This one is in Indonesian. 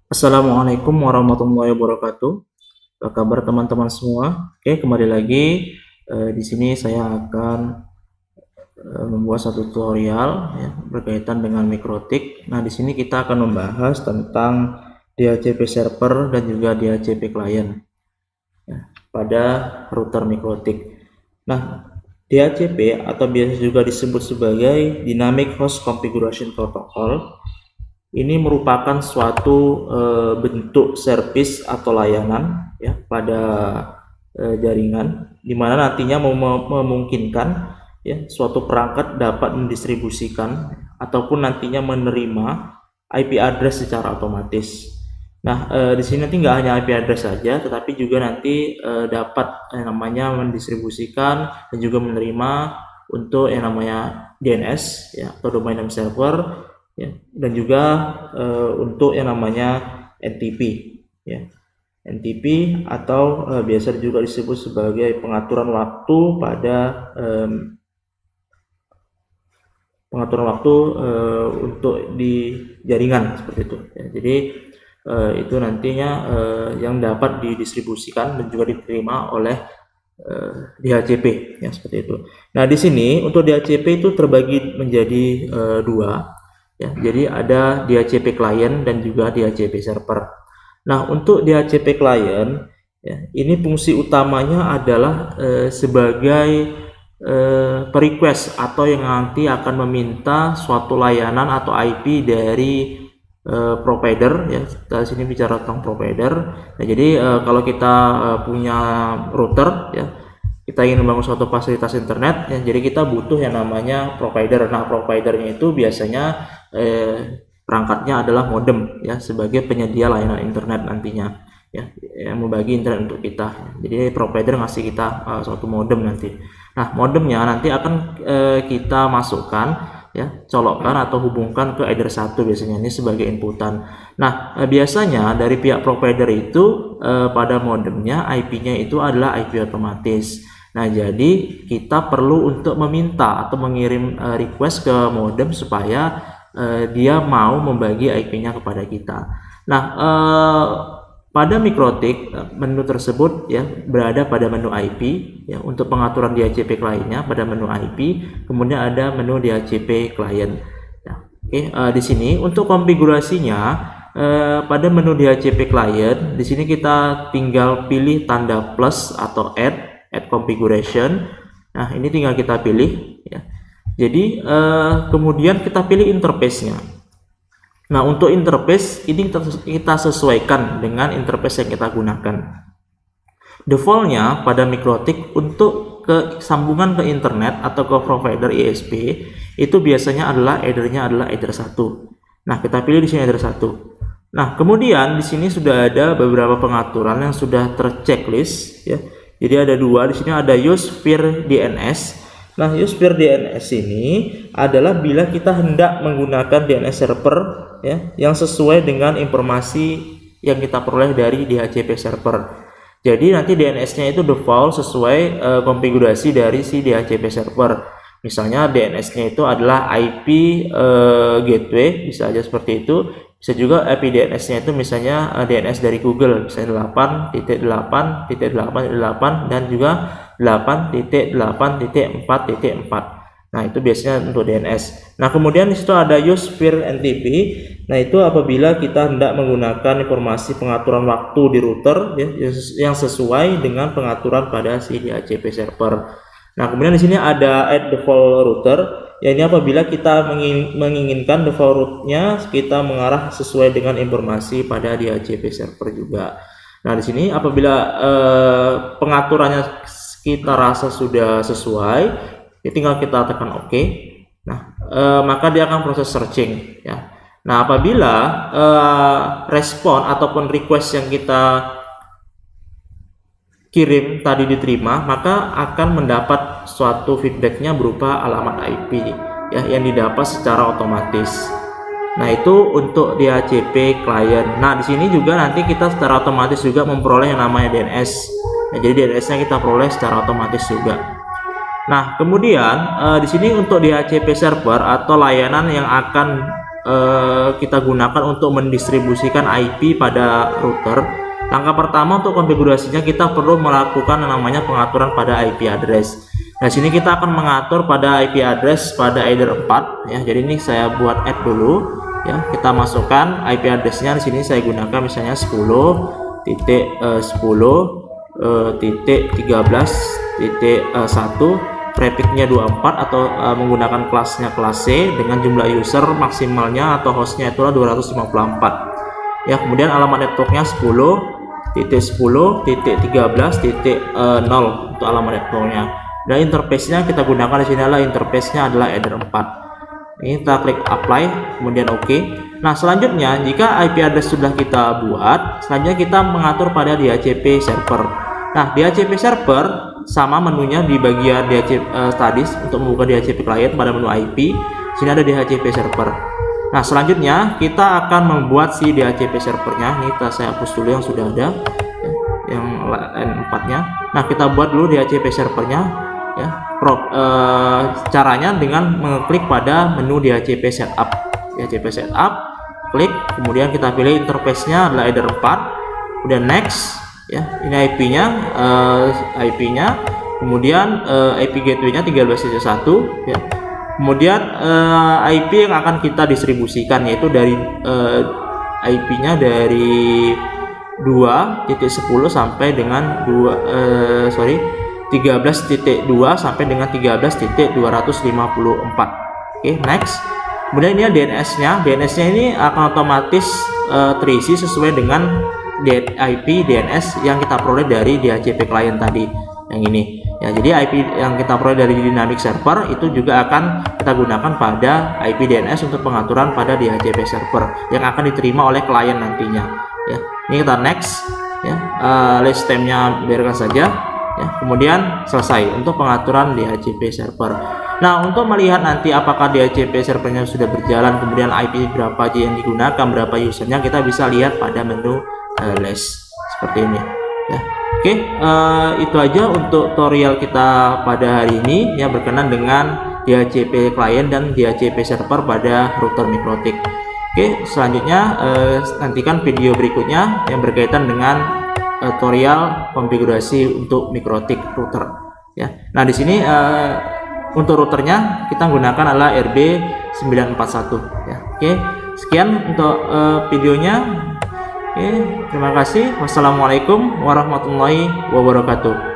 Assalamualaikum warahmatullahi wabarakatuh. Apa kabar teman-teman semua? Oke, kembali lagi. Di sini saya akan membuat satu tutorial ya, berkaitan dengan mikrotik. Nah, di sini kita akan membahas tentang DHCP server dan juga DHCP client ya, pada router mikrotik. Nah, DHCP atau biasa juga disebut sebagai Dynamic Host Configuration Protocol ini merupakan suatu bentuk service atau layanan ya pada jaringan, di mana nantinya memungkinkan ya suatu perangkat dapat mendistribusikan ataupun nantinya menerima IP address secara otomatis. Nah, di sini nanti nggak hanya IP address saja, tetapi juga nanti dapat namanya mendistribusikan dan juga menerima untuk yang namanya DNS ya atau domain name server ya, dan juga untuk yang namanya NTP ya. NTP atau biasa juga disebut sebagai pengaturan waktu pada untuk di jaringan seperti itu ya. Jadi itu nantinya yang dapat didistribusikan dan juga diterima oleh DHCP ya seperti itu. Nah, di sini untuk DHCP itu terbagi menjadi dua ya. Jadi ada DHCP client dan juga DHCP server. Nah, untuk DHCP client ya, ini fungsi utamanya adalah sebagai request atau yang nanti akan meminta suatu layanan atau IP dari provider ya. Kita sini bicara tentang provider. Nah, jadi kalau kita punya router ya, kita ingin membangun suatu fasilitas internet ya, jadi kita butuh yang namanya provider. Nah, providernya itu biasanya perangkatnya adalah modem ya, sebagai penyedia layanan internet nantinya ya, yang membagi internet untuk kita. Jadi provider ngasih kita suatu modem nanti. Nah, modemnya nanti akan kita masukkan ya, colokkan atau hubungkan ke header 1 biasanya, ini sebagai inputan. Nah, biasanya dari pihak provider itu pada modemnya IP-nya itu adalah IP otomatis. Nah, jadi kita perlu untuk meminta atau mengirim request ke modem supaya dia mau membagi IP-nya kepada kita. Nah, pada mikrotik menu tersebut ya berada pada menu IP ya, untuk pengaturan DHCP kliennya pada menu IP, kemudian ada menu DHCP client ya. Oke, di sini untuk konfigurasinya pada menu DHCP client, di sini kita tinggal pilih tanda plus atau add configuration. Nah, ini tinggal kita pilih ya. Jadi kemudian kita pilih interface-nya. Nah, untuk interface ini kita sesuaikan dengan interface yang kita gunakan. Defaultnya pada mikrotik untuk sambungan ke internet atau ke provider ISP itu biasanya adalah header-nya adalah header 1. Nah, kita pilih di sini header 1. Nah, kemudian di sini sudah ada beberapa pengaturan yang sudah terchecklist ya. Jadi ada dua, di sini ada use peer DNS. Nah, use peer DNS ini adalah bila kita hendak menggunakan DNS server ya, yang sesuai dengan informasi yang kita peroleh dari DHCP server. Jadi nanti DNS-nya itu default sesuai konfigurasi dari si DHCP server. Misalnya DNS-nya itu adalah IP gateway, bisa aja seperti itu. Bisa juga IP DNS-nya itu misalnya DNS dari Google, misalnya 8.8.8.8 dan juga 8.8.4.4. Nah, itu biasanya untuk DNS. Nah, kemudian di situ ada use peer NTP. Nah, itu apabila kita hendak menggunakan informasi pengaturan waktu di router ya, yang sesuai dengan pengaturan pada si DHCP server. Nah, kemudian di sini ada add default router. Ya, ini apabila kita menginginkan default route-nya kita mengarah sesuai dengan informasi pada DHCP server juga. Nah, di sini apabila pengaturannya kita rasa sudah sesuai, ya tinggal kita tekan OK. Nah, maka dia akan proses searching ya. Nah, apabila respon ataupun request yang kita kirim tadi diterima, maka akan mendapat suatu feedbacknya berupa alamat IP ya, yang didapat secara otomatis. Nah, itu untuk DHCP client. Nah, di sini juga nanti kita secara otomatis juga memperoleh yang namanya DNS. Nah, jadi DNS-nya kita peroleh secara otomatis juga. Nah, kemudian di sini untuk DHCP server atau layanan yang akan kita gunakan untuk mendistribusikan IP pada router. Langkah pertama untuk konfigurasinya kita perlu melakukan yang namanya pengaturan pada IP address. Nah, sini kita akan mengatur pada IP address pada header 4 ya. Jadi ini saya buat add dulu ya. Kita masukkan IP addressnya. Di sini saya gunakan misalnya 10.10.13.1 prefixnya 24 atau menggunakan kelasnya kelas C dengan jumlah user maksimalnya atau hostnya itulah 254 ya. Kemudian alamat networknya 10.10.13.0 untuk alamat networknya. Dan interface-nya kita gunakan di sini adalah interface-nya adalah header 4. Ini kita klik apply, kemudian OK. Nah, selanjutnya jika IP address sudah kita buat, selanjutnya kita mengatur pada DHCP server. Nah, DHCP server sama menunya di bagian DHCP tadi untuk membuka DHCP client pada menu IP. Sini ada DHCP server. Nah, selanjutnya kita akan membuat si DHCP servernya. Ini saya hapus dulu yang sudah ada, yang N4-nya. Nah, kita buat dulu DHCP servernya ya. Caranya dengan mengklik pada menu DHCP setup. DHCP setup, klik, kemudian kita pilih interface-nya adalah header 4, kemudian next ya. Ini IP-nya, kemudian IP gateway-nya 13.1 ya. Kemudian IP yang akan kita distribusikan yaitu dari IP-nya dari 2.10 sampai dengan 13.2 sampai dengan 13.254. Oke, next. Kemudian ini DNS-nya. DNS-nya ini akan otomatis terisi sesuai dengan IP DNS yang kita peroleh dari DHCP client tadi yang ini ya. Jadi IP yang kita peroleh dari dynamic server itu juga akan kita gunakan pada IP DNS untuk pengaturan pada DHCP server yang akan diterima oleh klien nantinya ya. Ini kita next ya. List time-nya biarkan saja ya. Kemudian selesai untuk pengaturan DHCP server. Nah, untuk melihat nanti apakah DHCP servernya sudah berjalan, kemudian IP berapa aja yang digunakan, berapa usernya, kita bisa lihat pada menu list seperti ini ya. Oke, itu aja untuk tutorial kita pada hari ini yang berkenan dengan DHCP client dan DHCP server pada router Mikrotik. Oke, selanjutnya nantikan video berikutnya yang berkaitan dengan tutorial konfigurasi untuk Mikrotik router ya. Nah, di sini untuk routernya kita gunakan adalah RB941 ya. Oke, sekian untuk videonya. Oke, terima kasih. Wassalamualaikum warahmatullahi wabarakatuh.